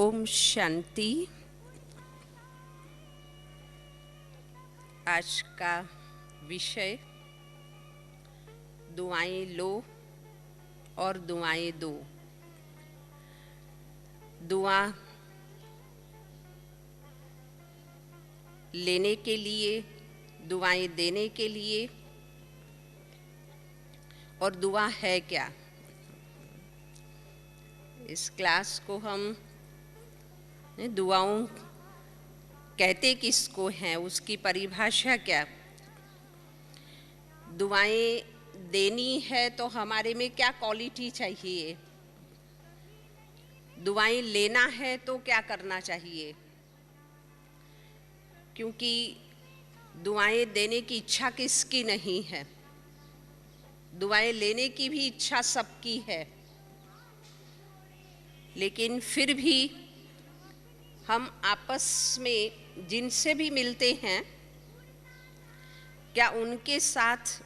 ओम शांति। आज का विषय दुआएं लो और दुआएं दो। दुआ लेने के लिए, दुआएं देने के लिए, और दुआ है क्या। इस क्लास को हम दुआओं कहते किसको हैं, उसकी परिभाषा क्या। दुआएं देनी है तो हमारे में क्या क्वालिटी चाहिए, दुआएं लेना है तो क्या करना चाहिए। क्योंकि दुआएं देने की इच्छा किसकी नहीं है, दुआएं लेने की भी इच्छा सबकी है। लेकिन फिर भी हम आपस में जिनसे भी मिलते हैं, क्या उनके साथ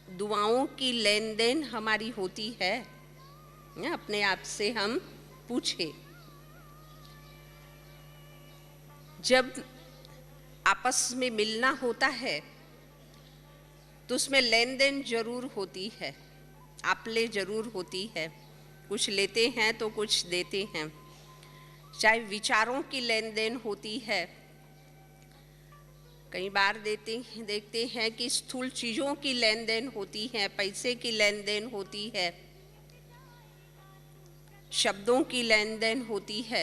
दुआओं की लेन देन हमारी होती है। अपने आप से हम पूछे। जब आपस में मिलना होता है तो उसमें लेन देन जरूर होती है, आपले जरूर होती है। कुछ लेते हैं तो कुछ देते हैं। चाहे विचारों की लेन देन होती है, कई बार देखते हैं कि स्थूल चीज़ों की लेन देन होती है, पैसे की लेन देन होती है, शब्दों की लेन देन होती है,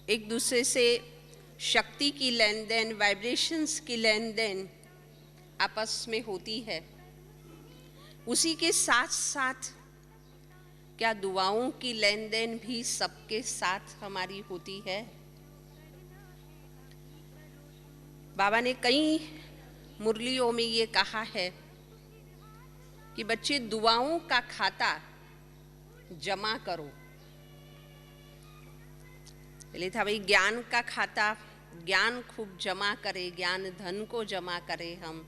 एक दूसरे से शक्ति की लेन देन, वाइब्रेशंस की लेन देन आपस में होती है। उसी के साथ साथ क्या दुआओं की लेन देन भी सबके साथ हमारी होती है। बाबा ने कई मुरलियों में ये कहा है कि बच्चे दुआओं का खाता जमा करो। पहले था भाई ज्ञान का खाता, ज्ञान खूब जमा करे, ज्ञान धन को जमा करे, हम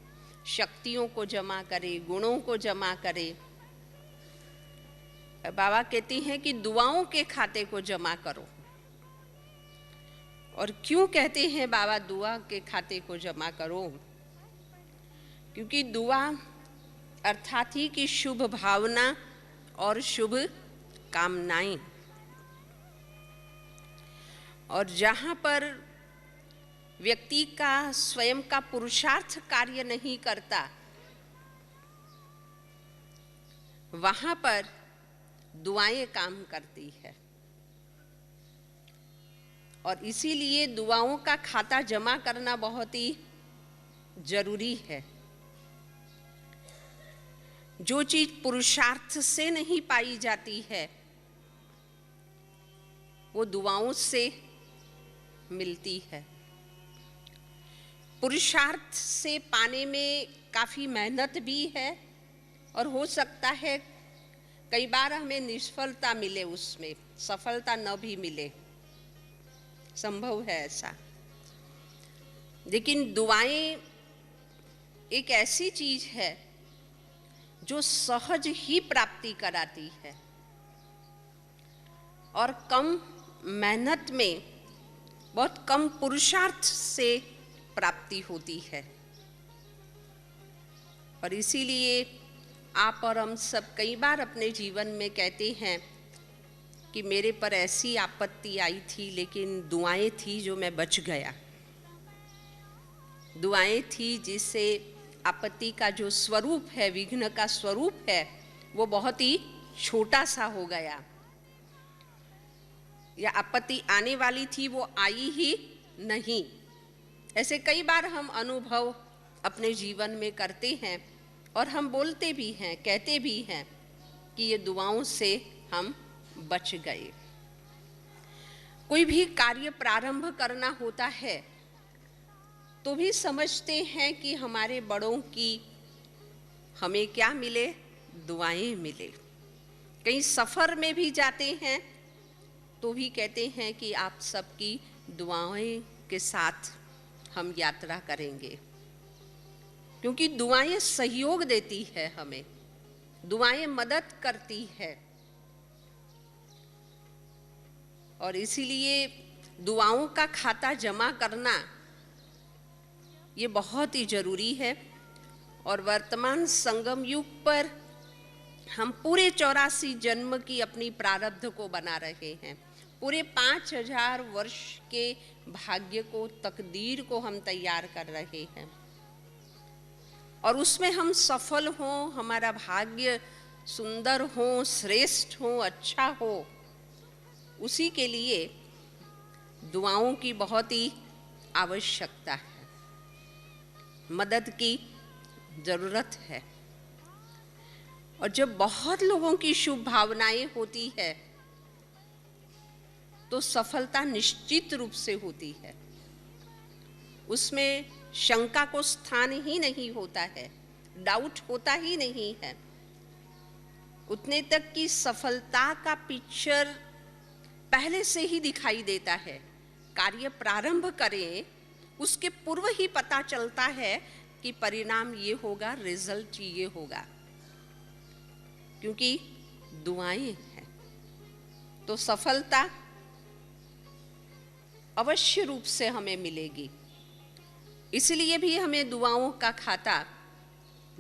शक्तियों को जमा करे, गुणों को जमा करे। बाबा कहती हैं कि दुआओं के खाते को जमा करो। और क्यों कहते हैं बाबा दुआ के खाते को जमा करो? क्योंकि दुआ अर्थात ही कि शुभ भावना और शुभ कामनाएं। और जहाँ पर व्यक्ति का स्वयं का पुरुषार्थ कार्य नहीं करता, वहाँ पर दुआएं काम करती है। और इसीलिए दुआओं का खाता जमा करना बहुत ही जरूरी है। जो चीज पुरुषार्थ से नहीं पाई जाती है वो दुआओं से मिलती है। पुरुषार्थ से पाने में काफी मेहनत भी है और हो सकता है कई बार हमें निष्फलता मिले, उसमें सफलता न भी मिले, संभव है ऐसा। लेकिन दुआएं एक ऐसी चीज है जो सहज ही प्राप्ति कराती है और कम मेहनत में, बहुत कम पुरुषार्थ से प्राप्ति होती है। और इसीलिए आप और हम सब कई बार अपने जीवन में कहते हैं कि मेरे पर ऐसी आपत्ति आई थी लेकिन दुआएं थी जो मैं बच गया। दुआएं थी जिससे आपत्ति का जो स्वरूप है, विघ्न का स्वरूप है, वो बहुत ही छोटा सा हो गया। या आपत्ति आने वाली थी वो आई ही नहीं। ऐसे कई बार हम अनुभव अपने जीवन में करते हैं और हम बोलते भी हैं, कहते भी हैं कि ये दुआओं से हम बच गए। कोई भी कार्य प्रारंभ करना होता है तो भी समझते हैं कि हमारे बड़ों की हमें क्या मिले, दुआएं मिले। कहीं सफर में भी जाते हैं तो भी कहते हैं कि आप सबकी दुआएं के साथ हम यात्रा करेंगे। क्योंकि दुआएं सहयोग देती है, हमें दुआएं मदद करती है। और इसीलिए दुआओं का खाता जमा करना ये बहुत ही ज़रूरी है। और वर्तमान संगम युग पर हम पूरे 84 जन्म की अपनी प्रारब्ध को बना रहे हैं, पूरे 5000 वर्ष के भाग्य को, तकदीर को हम तैयार कर रहे हैं। और उसमें हम सफल हों, हमारा भाग्य सुंदर हो, श्रेष्ठ हो, अच्छा हो, उसी के लिए दुआओं की बहुत ही आवश्यकता है, मदद की ज़रूरत है। और जब बहुत लोगों की शुभ भावनाएं होती है तो सफलता निश्चित रूप से होती है, उसमें शंका को स्थान ही नहीं होता है, डाउट होता ही नहीं है। उतने तक की सफलता का पिक्चर पहले से ही दिखाई देता है। कार्य प्रारंभ करें उसके पूर्व ही पता चलता है कि परिणाम ये होगा, रिजल्ट ये होगा, क्योंकि दुआएं हैं। तो सफलता अवश्य रूप से हमें मिलेगी। इसलिए भी हमें दुआओं का खाता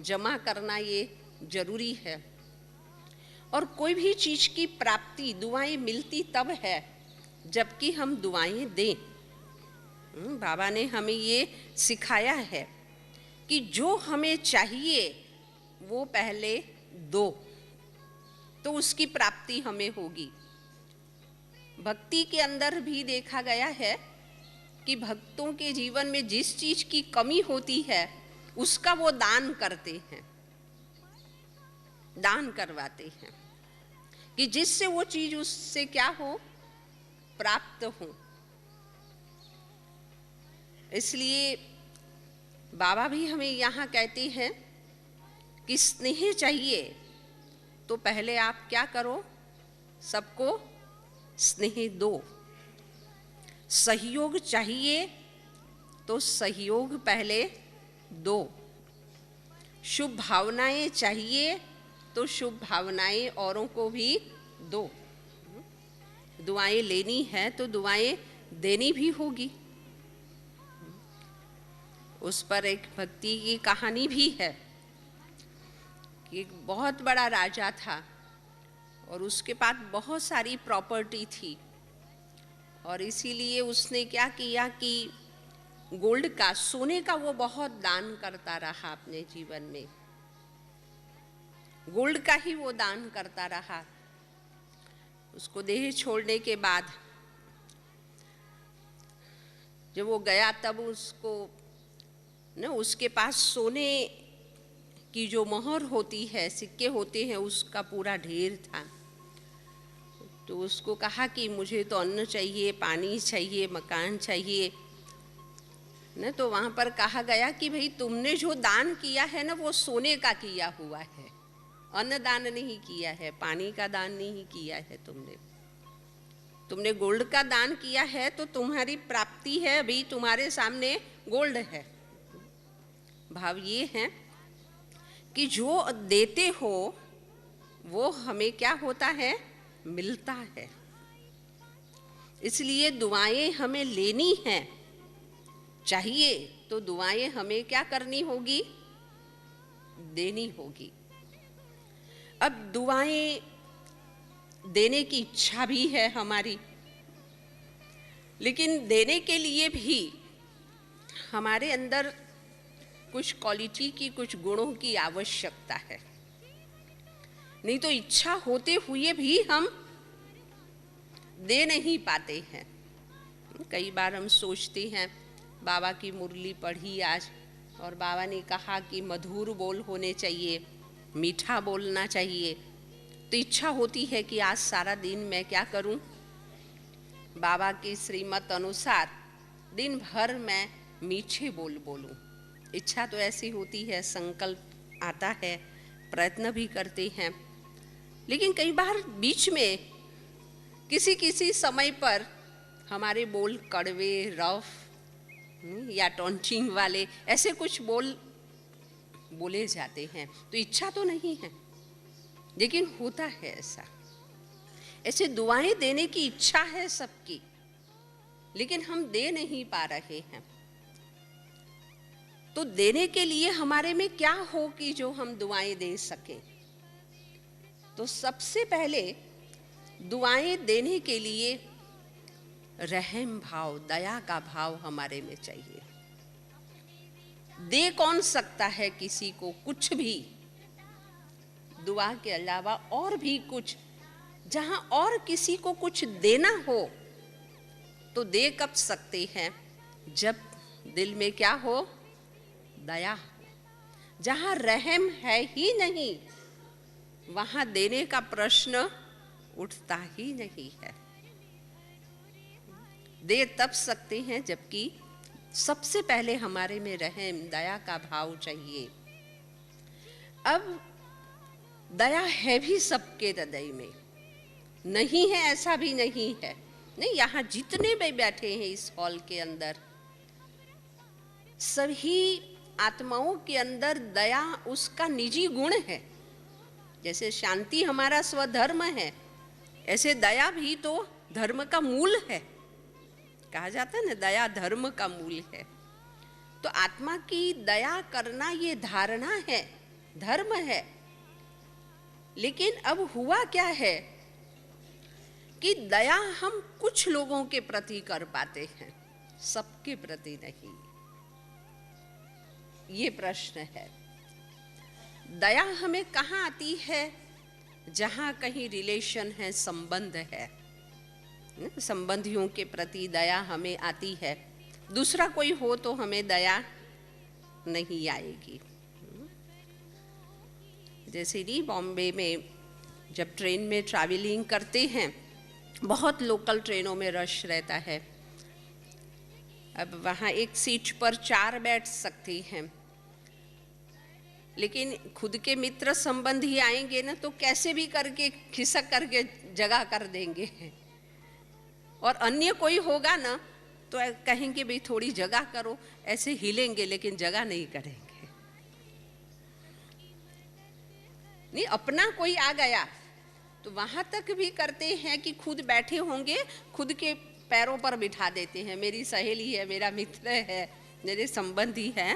जमा करना ये जरूरी है। और कोई भी चीज की प्राप्ति, दुआएं मिलती तब है जबकि हम दुआएं दें। बाबा ने हमें ये सिखाया है कि जो हमें चाहिए वो पहले दो, तो उसकी प्राप्ति हमें होगी। भक्ति के अंदर भी देखा गया है कि भक्तों के जीवन में जिस चीज की कमी होती है उसका वो दान करते हैं, दान करवाते हैं, कि जिससे वो चीज उससे क्या हो, प्राप्त हो। इसलिए बाबा भी हमें यहाँ कहते हैं कि स्नेह चाहिए तो पहले आप क्या करो, सबको स्नेह दो। सहयोग चाहिए तो सहयोग पहले दो। शुभ भावनाएं चाहिए तो शुभ भावनाएं औरों को भी दो। दुआएं लेनी है तो दुआएं देनी भी होगी। उस पर एक भक्ति की कहानी भी है कि एक बहुत बड़ा राजा था और उसके पास बहुत सारी प्रॉपर्टी थी, और इसीलिए उसने क्या किया कि गोल्ड का, सोने का वो बहुत दान करता रहा अपने जीवन में, गोल्ड का ही वो दान करता रहा। उसको देह छोड़ने के बाद जब वो गया तब उसको न, उसके पास सोने की जो मोहर होती है, सिक्के होते हैं, उसका पूरा ढेर था। तो उसको कहा कि मुझे तो अन्न चाहिए, पानी चाहिए, मकान चाहिए न। तो वहाँ पर कहा गया कि भाई तुमने जो दान किया है ना वो सोने का किया हुआ है, अन्न दान नहीं किया है, पानी का दान नहीं किया है, तुमने गोल्ड का दान किया है तो तुम्हारी प्राप्ति है, अभी तुम्हारे सामने गोल्ड है। भाव ये है कि जो देते हो वो हमें क्या होता है, मिलता है। इसलिए दुआएं हमें लेनी हैं, चाहिए तो दुआएं हमें क्या करनी होगी, देनी होगी। अब दुआएं देने की इच्छा भी है हमारी, लेकिन देने के लिए भी हमारे अंदर कुछ क्वालिटी की, कुछ गुणों की आवश्यकता है। नहीं तो इच्छा होते हुए भी हम दे नहीं पाते हैं। कई बार हम सोचते हैं, बाबा की मुरली पढ़ी आज और बाबा ने कहा कि मधुर बोल होने चाहिए, मीठा बोलना चाहिए, तो इच्छा होती है कि आज सारा दिन मैं क्या करूं, बाबा की श्रीमत अनुसार दिन भर मैं मीठे बोल बोलूं। इच्छा तो ऐसी होती है, संकल्प आता है, प्रयत्न भी करते हैं, लेकिन कई बार बीच में किसी किसी समय पर हमारे बोल कड़वे, रफ या टॉन्चिंग वाले ऐसे कुछ बोल बोले जाते हैं। तो इच्छा तो नहीं है, लेकिन होता है ऐसा। ऐसे दुआएं देने की इच्छा है सबकी, लेकिन हम दे नहीं पा रहे हैं। तो देने के लिए हमारे में क्या हो कि जो हम दुआएं दे सकें? तो सबसे पहले दुआएं देने के लिए रहम भाव, दया का भाव हमारे में चाहिए। दे कौन सकता है किसी को कुछ भी, दुआ के अलावा और भी कुछ? जहां और किसी को कुछ देना हो तो दे कब सकते हैं? जब दिल में क्या हो? दया हो। जहां रहम है ही नहीं, वहां देने का प्रश्न उठता ही नहीं है। दे तब सकते हैं जबकि सबसे पहले हमारे में रहम, दया का भाव चाहिए। अब दया है भी सबके हृदय में, नहीं है ऐसा भी नहीं है। नहीं, यहाँ जितने भी बैठे हैं इस हॉल के अंदर, सभी आत्माओं के अंदर दया उसका निजी गुण है। जैसे शांति हमारा स्वधर्म है, ऐसे दया भी तो धर्म का मूल है। कहा जाता है ना, दया धर्म का मूल है। तो आत्मा की दया करना ये धारणा है, धर्म है। लेकिन अब हुआ क्या है कि दया हम कुछ लोगों के प्रति कर पाते हैं, सबके प्रति नहीं। ये प्रश्न है। दया हमें कहाँ आती है? जहाँ कहीं रिलेशन है, संबंध है, संबंधियों के प्रति दया हमें आती है। दूसरा कोई हो तो हमें दया नहीं आएगी। जैसे नहीं, बॉम्बे में जब ट्रेन में ट्रैवलिंग करते हैं, बहुत लोकल ट्रेनों में रश रहता है। अब वहाँ एक सीट पर 4 बैठ सकते हैं, लेकिन खुद के मित्र संबंधी आएंगे ना तो कैसे भी करके खिसक करके जगह कर देंगे। और अन्य कोई होगा ना तो कहेंगे भाई थोड़ी जगह करो, ऐसे हिलेंगे लेकिन जगह नहीं करेंगे। नहीं, अपना कोई आ गया तो वहां तक भी करते हैं कि खुद बैठे होंगे, खुद के पैरों पर बिठा देते हैं। मेरी सहेली है, मेरा मित्र है, मेरे संबंधी है,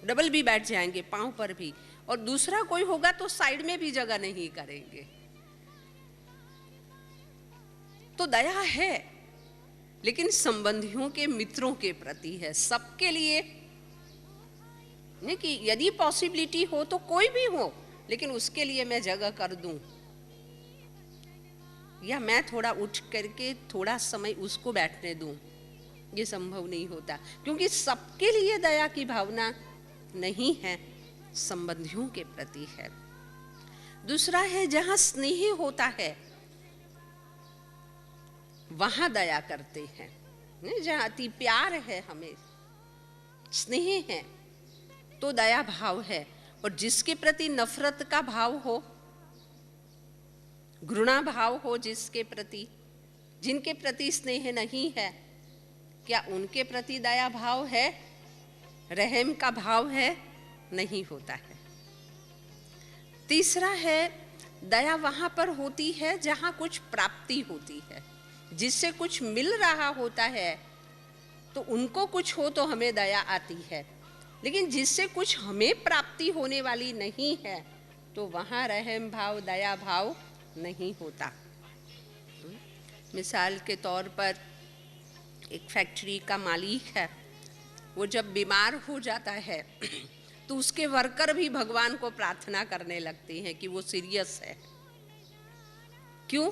डबल भी बैठ जाएंगे, पांव पर भी। और दूसरा कोई होगा तो साइड में भी जगह नहीं करेंगे। तो दया है, लेकिन संबंधियों के, मित्रों के प्रति है, सबके लिए नहीं कि यदि पॉसिबिलिटी हो तो कोई भी हो, लेकिन उसके लिए मैं जगह कर दूं, या मैं थोड़ा उठ करके थोड़ा समय उसको बैठने दूं, ये संभव नहीं होता। क्योंकि सबके लिए दया की भावना नहीं है, संबंधियों के प्रति है। दूसरा है, जहां स्नेह होता है वहां दया करते हैं। जहां अति प्यार है, हमें स्नेह है तो दया भाव है। और जिसके प्रति नफरत का भाव हो, घृणा भाव हो, जिसके प्रति, जिनके प्रति स्नेह नहीं है, क्या उनके प्रति दया भाव है, रहम का भाव है? नहीं होता है। तीसरा है, दया वहां पर होती है जहां कुछ प्राप्ति होती है, जिससे कुछ मिल रहा होता है तो उनको कुछ हो तो हमें दया आती है। लेकिन जिससे कुछ हमें प्राप्ति होने वाली नहीं है तो वहां रहम भाव, दया भाव नहीं होता। मिसाल के तौर पर एक फैक्ट्री का मालिक है, वो जब बीमार हो जाता है तो उसके वर्कर भी भगवान को प्रार्थना करने लगते हैं कि वो सीरियस है। क्यों?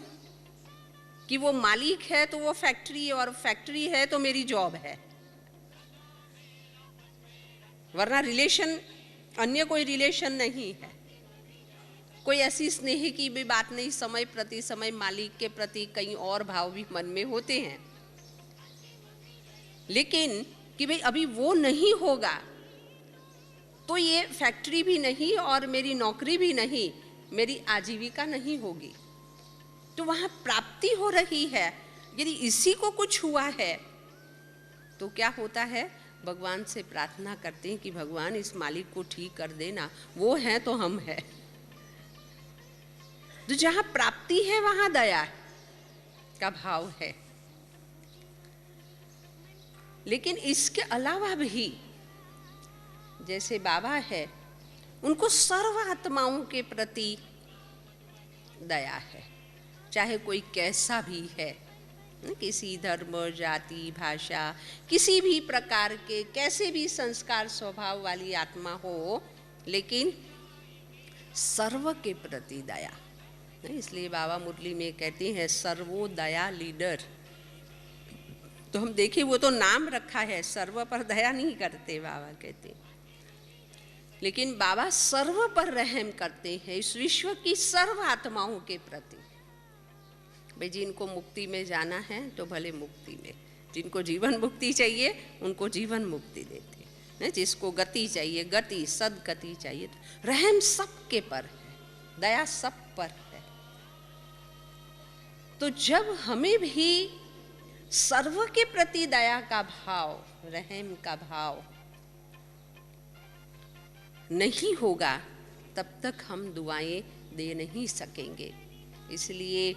कि वो मालिक है तो वो फैक्ट्री, और फैक्ट्री है तो मेरी जॉब है, वरना रिलेशन, अन्य कोई रिलेशन नहीं है, कोई ऐसी स्नेह की भी बात नहीं। समय प्रति समय मालिक के प्रति कई और भाव भी मन में होते हैं, लेकिन कि भाई अभी वो नहीं होगा तो ये फैक्ट्री भी नहीं और मेरी नौकरी भी नहीं, मेरी आजीविका नहीं होगी। तो वहां प्राप्ति हो रही है। यदि इसी को कुछ हुआ है तो क्या होता है, भगवान से प्रार्थना करते हैं कि भगवान इस मालिक को ठीक कर देना, वो है तो हम है। तो जहां प्राप्ति है वहां दया का भाव है। लेकिन इसके अलावा भी जैसे बाबा है, उनको सर्व आत्माओं के प्रति दया है, चाहे कोई कैसा भी है, किसी धर्म, जाति, भाषा, किसी भी प्रकार के कैसे भी संस्कार स्वभाव वाली आत्मा हो, लेकिन सर्व के प्रति दया। इसलिए बाबा मुरली में कहते हैं सर्वोदया लीडर। तो हम देखें, वो तो नाम रखा है, सर्व पर दया नहीं करते बाबा कहते, लेकिन बाबा सर्व पर रहम करते हैं, इस विश्व की सर्व आत्माओं के प्रति। भाई जिनको मुक्ति में जाना है तो भले मुक्ति में, जिनको जीवन मुक्ति चाहिए उनको जीवन मुक्ति देते हैं, जिसको गति चाहिए गति, सदगति चाहिए, तो रहम सबके पर है, दया सब पर है। तो जब हमें भी सर्व के प्रति दया का भाव, रहम का भाव नहीं होगा, तब तक हम दुआएं दे नहीं सकेंगे। इसलिए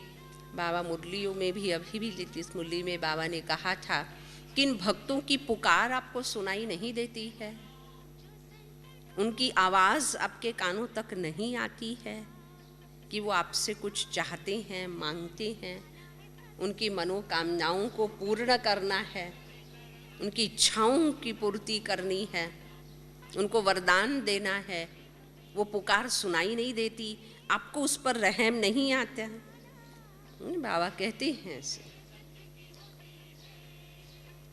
बाबा मुरलियों में भी, अभी भी इस मुरली में बाबा ने कहा था कि इन भक्तों की पुकार आपको सुनाई नहीं देती है, उनकी आवाज़ आपके कानों तक नहीं आती है कि वो आपसे कुछ चाहते हैं, मांगते हैं, उनकी मनोकामनाओं को पूर्ण करना है, उनकी इच्छाओं की पूर्ति करनी है, उनको वरदान देना है। वो पुकार सुनाई नहीं देती, आपको उस पर रहम नहीं आता। बाबा कहते हैं ऐसे,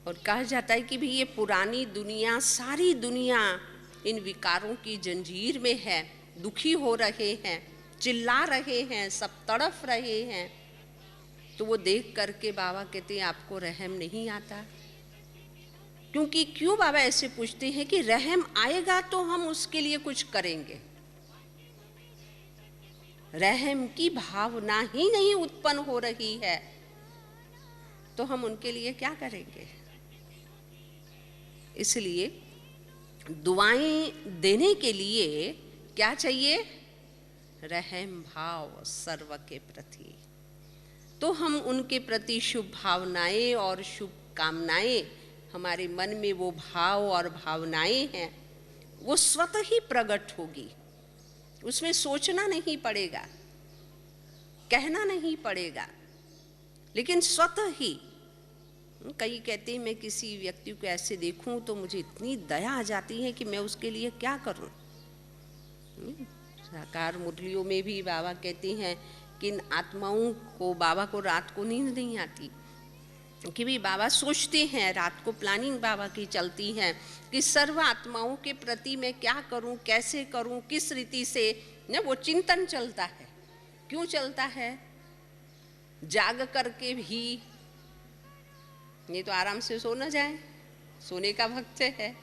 और कहा जाता है कि भी ये पुरानी दुनिया, सारी दुनिया इन विकारों की जंजीर में है, दुखी हो रहे हैं, चिल्ला रहे हैं, सब तड़फ रहे हैं। तो वो देख करके बाबा कहते हैं आपको रहम नहीं आता। क्योंकि क्यों बाबा ऐसे पूछते हैं कि रहम आएगा तो हम उसके लिए कुछ करेंगे, रहम की भावना ही नहीं उत्पन्न हो रही है तो हम उनके लिए क्या करेंगे। इसलिए दुआएं देने के लिए क्या चाहिए, रहम भाव सर्व के प्रति। तो हम उनके प्रति शुभ भावनाएं और शुभ कामनाएं, हमारे मन में वो भाव और भावनाएं हैं, वो स्वतः ही प्रकट होगी, उसमें सोचना नहीं पड़ेगा, कहना नहीं पड़ेगा, लेकिन स्वतः ही। कई कहते हैं मैं किसी व्यक्ति को ऐसे देखूं तो मुझे इतनी दया आ जाती है कि मैं उसके लिए क्या करूं। साकार मुरलियों में भी बाबा कहते हैं कि इन आत्माओं को, बाबा को रात को नींद नहीं आती, कि भी बाबा सोचते हैं, रात को प्लानिंग बाबा की चलती है कि सर्व आत्माओं के प्रति मैं क्या करूं, कैसे करूं, किस रीति से, ना वो चिंतन चलता है। क्यों चलता है, जाग करके भी, ये तो आराम से सो न जाए, सोने का वक्त है,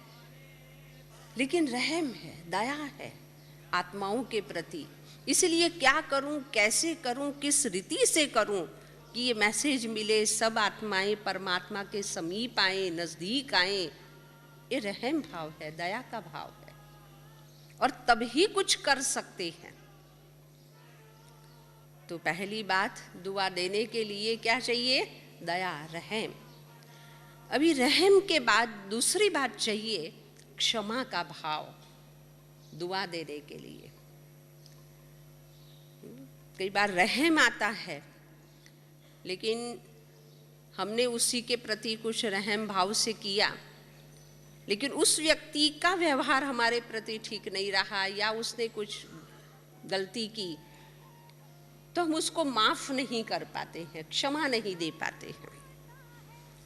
लेकिन रहम है, दया है आत्माओं के प्रति। इसलिए क्या करूं, कैसे करूं, किस रीति से करूं कि ये मैसेज मिले, सब आत्माएं परमात्मा के समीप आए, नजदीक आए, ये रहम भाव है, दया का भाव है, और तभी कुछ कर सकते हैं। तो पहली बात, दुआ देने के लिए क्या चाहिए, दया, रहम। अभी रहम के बाद दूसरी बात चाहिए क्षमा का भाव दुआ देने के लिए। कई बार रहम आता है, लेकिन हमने उसी के प्रति कुछ रहम भाव से किया, लेकिन उस व्यक्ति का व्यवहार हमारे प्रति ठीक नहीं रहा, या उसने कुछ गलती की, तो हम उसको माफ नहीं कर पाते हैं, क्षमा नहीं दे पाते हैं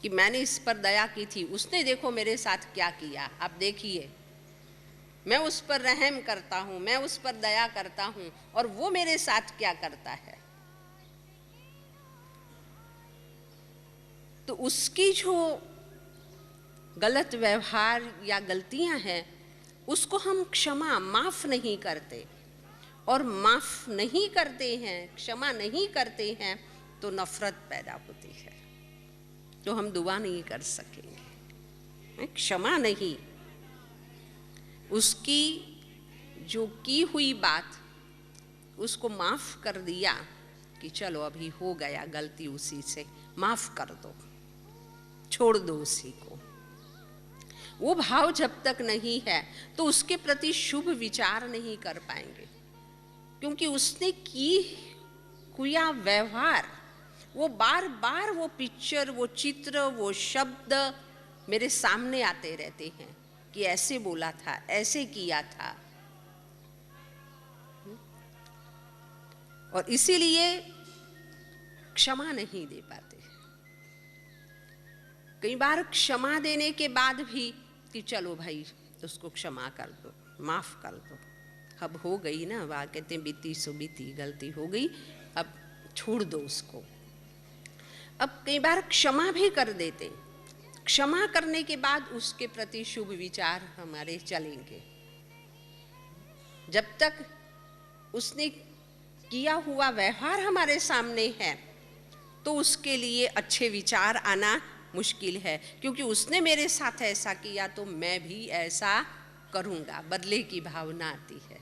कि मैंने इस पर दया की थी, उसने देखो मेरे साथ क्या किया, आप देखिए, मैं उस पर रहम करता हूं, मैं उस पर दया करता हूं, और वो मेरे साथ क्या करता है। तो उसकी जो गलत व्यवहार या गलतियां हैं, उसको हम क्षमा, माफ नहीं करते, और माफ नहीं करते हैं, क्षमा नहीं करते हैं, तो नफरत पैदा होती है, तो हम दुआ नहीं कर सकेंगे। क्षमा नहीं, उसकी जो की हुई बात उसको माफ कर दिया कि चलो अभी हो गया गलती, उसी से माफ कर दो, छोड़ दो उसी को, वो भाव जब तक नहीं है तो उसके प्रति शुभ विचार नहीं कर पाएंगे, क्योंकि उसने किया व्यवहार, वो बार बार वो पिक्चर, वो चित्र, वो शब्द मेरे सामने आते रहते हैं कि ऐसे बोला था, ऐसे किया था। और इसीलिए क्षमा नहीं दे पाते। कई बार क्षमा देने के बाद भी कि चलो भाई उसको क्षमा कर दो, माफ कर दो, अब हो गई ना, वाह कहते बीती सो बीती, गलती हो गई, अब छोड़ दो उसको। अब कई बार क्षमा भी कर देते, क्षमा करने के बाद उसके प्रति शुभ विचार हमारे चलेंगे। जब तक उसने किया हुआ व्यवहार हमारे सामने है तो उसके लिए अच्छे विचार आना मुश्किल है, क्योंकि उसने मेरे साथ ऐसा किया तो मैं भी ऐसा करूंगा, बदले की भावना आती है।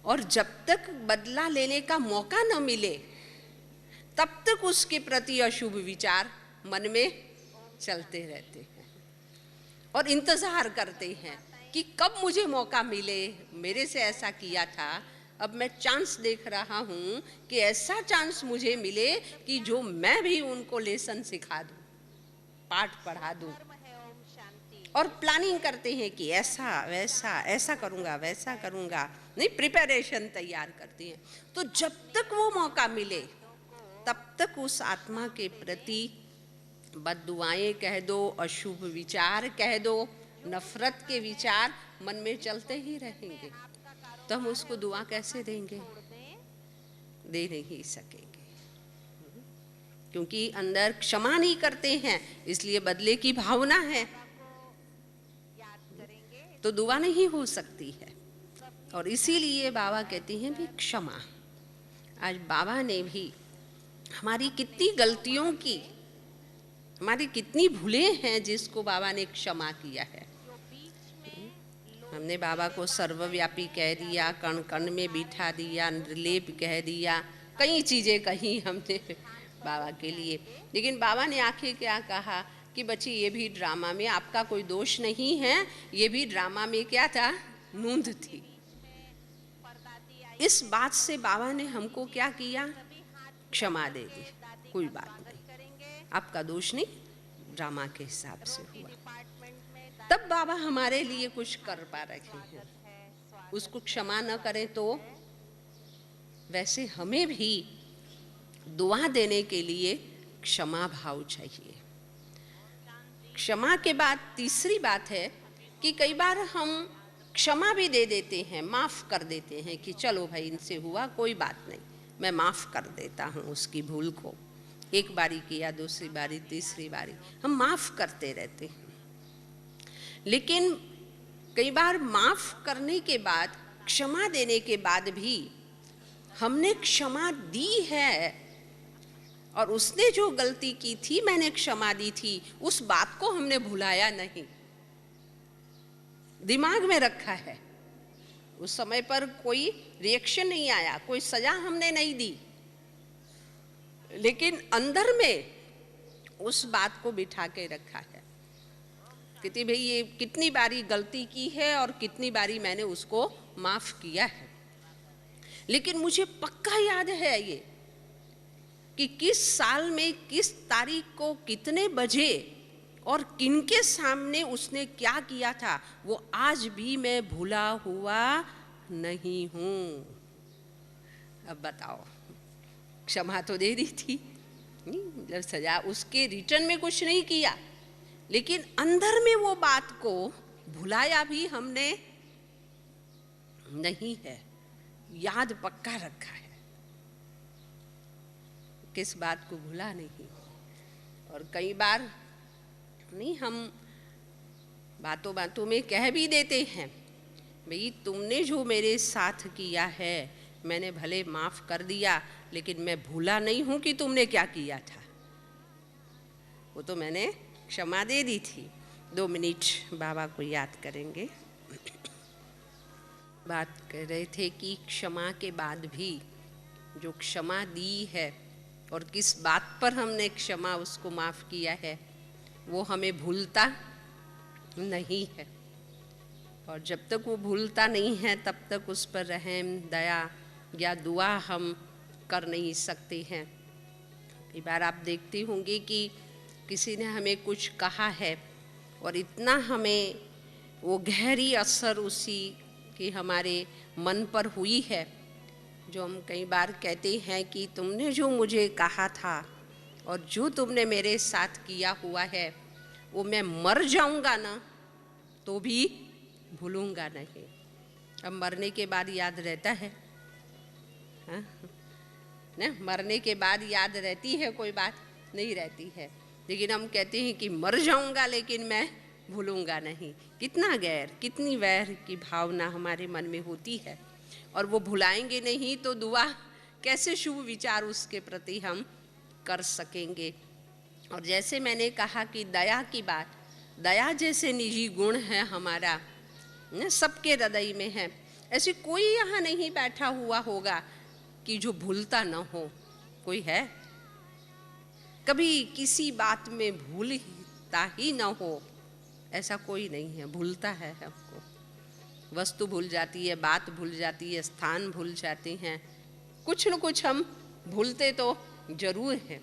और जब तक बदला लेने का मौका न मिले तब तक उसके प्रति अशुभ विचार मन में चलते रहते हैं और इंतजार करते हैं कि कब मुझे मौका मिले, मेरे से ऐसा किया था, अब मैं चांस देख रहा हूं कि ऐसा चांस मुझे मिले कि जो मैं भी उनको लेसन सिखा दूं, पाठ पढ़ा दूं। और प्लानिंग करते हैं कि ऐसा वैसा, ऐसा करूंगा वैसा करूंगा, नहीं, प्रिपरेशन तैयार करती हैं। तो जब तक वो मौका मिले तब तक उस आत्मा के प्रति बद्दुआएं कह दो, अशुभ विचार कह दो, नफरत के विचार मन में चलते ही रहेंगे। तो हम उसको दुआ कैसे देंगे? दे नहीं सकेंगे, क्योंकि अंदर क्षमा नहीं करते हैं, इसलिए बदले की भावना है, तो दुआ नहीं हो सकती है। और इसीलिए बाबा कहते हैं भी क्षमा। आज बाबा ने भी हमारी कितनी गलतियों की, हमारी कितनी भूलें हैं जिसको बाबा ने क्षमा किया है। हमने बाबा को सर्वव्यापी कह दिया, कण कण में बिठा दिया, निर्लेप कह दिया, कई चीज़ें कही हमने बाबा के लिए। लेकिन बाबा ने आखिर क्या कहा कि बच्ची ये भी ड्रामा में आपका कोई दोष नहीं है, ये भी ड्रामा में क्या था, नूंद थी। इस बात से बाबा ने हमको क्या किया, क्षमा दे दी, कोई बात नहीं, आपका दोष नहीं, ड्रामा के हिसाब से हुआ। तब बाबा हमारे लिए कुछ कर पा रहे हैं। उसको क्षमा न करें तो वैसे हमें भी दुआ देने के लिए क्षमा भाव चाहिए। क्षमा के बाद तीसरी बात है कि कई बार हम क्षमा भी दे देते हैं, माफ कर देते हैं कि चलो भाई इनसे हुआ, कोई बात नहीं, मैं माफ कर देता हूँ उसकी भूल को। एक बारी किया, दूसरी बारी, तीसरी बारी हम माफ करते रहते हैं। लेकिन कई बार माफ करने के बाद, क्षमा देने के बाद भी हमने क्षमा दी है और उसने जो गलती की थी मैंने क्षमा दी थी, उस बात को हमने भुलाया नहीं, दिमाग में रखा है। उस समय पर कोई रिएक्शन नहीं आया, कोई सजा हमने नहीं दी, लेकिन अंदर में उस बात को बिठा के रखा है कि भाई ये कितनी बारी गलती की है और कितनी बारी मैंने उसको माफ किया है। लेकिन मुझे पक्का याद है ये कि किस साल में, किस तारीख को, कितने बजे और किनके सामने उसने क्या किया था, वो आज भी मैं भूला हुआ नहीं हूँ। अब बताओ, क्षमा तो दे दी थी, मतलब सजा उसके रिटर्न में कुछ नहीं किया, लेकिन अंदर में वो बात को भुलाया भी हमने नहीं है, याद पक्का रखा है, किस बात को भूला नहीं। और कई बार नहीं, हम बातों बातों में कह भी देते हैं, भाई तुमने जो मेरे साथ किया है मैंने भले माफ कर दिया, लेकिन मैं भूला नहीं हूं कि तुमने क्या किया था, वो तो मैंने क्षमा दे दी थी। 2 मिनट बाबा को याद करेंगे। बात कर रहे थे कि क्षमा के बाद भी जो क्षमा दी है और किस बात पर हमने क्षमा उसको माफ़ किया है वो हमें भूलता नहीं है, और जब तक वो भूलता नहीं है तब तक उस पर रहम दया या दुआ हम कर नहीं सकते हैं। कई बार आप देखते होंगे कि किसी ने हमें कुछ कहा है और इतना हमें वो गहरी असर उसी की हमारे मन पर हुई है, जो हम कई बार कहते हैं कि तुमने जो मुझे कहा था और जो तुमने मेरे साथ किया हुआ है वो मैं मर जाऊंगा ना तो भी भूलूंगा नहीं। अब मरने के बाद याद रहता है, हाँ ना, मरने के बाद याद रहती है, कोई बात नहीं रहती है, लेकिन हम कहते हैं कि मर जाऊंगा लेकिन मैं भूलूंगा नहीं। कितना गैर, कितनी वैर की भावना हमारे मन में होती है, और वो भुलाएंगे नहीं तो दुआ कैसे, शुभ विचार उसके प्रति हम कर सकेंगे। और जैसे मैंने कहा कि दया की बात, दया जैसे निजी गुण है हमारा, सबके हृदय में है। ऐसे कोई यहाँ नहीं बैठा हुआ होगा कि जो भूलता न हो। कोई है कभी किसी बात में भूलता ही न हो? ऐसा कोई नहीं है, भूलता है हमको। वस्तु भूल जाती है, बात भूल जाती है, स्थान भूल जाते हैं, कुछ न कुछ हम भूलते तो जरूर हैं।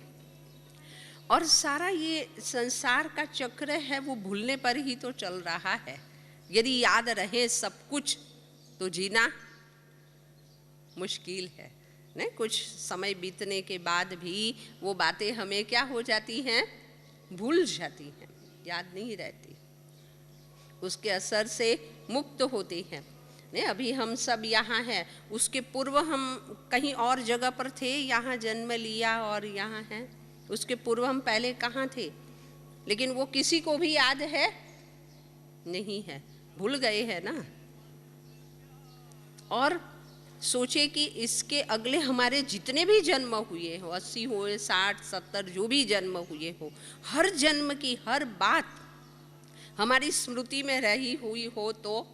और सारा ये संसार का चक्र है वो भूलने पर ही तो चल रहा है। यदि याद रहे सब कुछ तो जीना मुश्किल है, नहीं? कुछ समय बीतने के बाद भी वो बातें हमें क्या हो जाती हैं, भूल जाती हैं, याद नहीं रहती, उसके असर से मुक्त होते हैं। नहीं, अभी हम सब यहाँ हैं, उसके पूर्व हम कहीं और जगह पर थे, यहाँ जन्म लिया और यहाँ हैं। उसके पूर्व हम पहले कहाँ थे, लेकिन वो किसी को भी याद है नहीं है, भूल गए हैं ना। और सोचे कि इसके अगले हमारे जितने भी जन्म हुए हो, 80 हो, 60, 70, जो भी जन्म हुए हो, हर जन्म की हर बात हमारी स्मृति में रही हुई हो, तो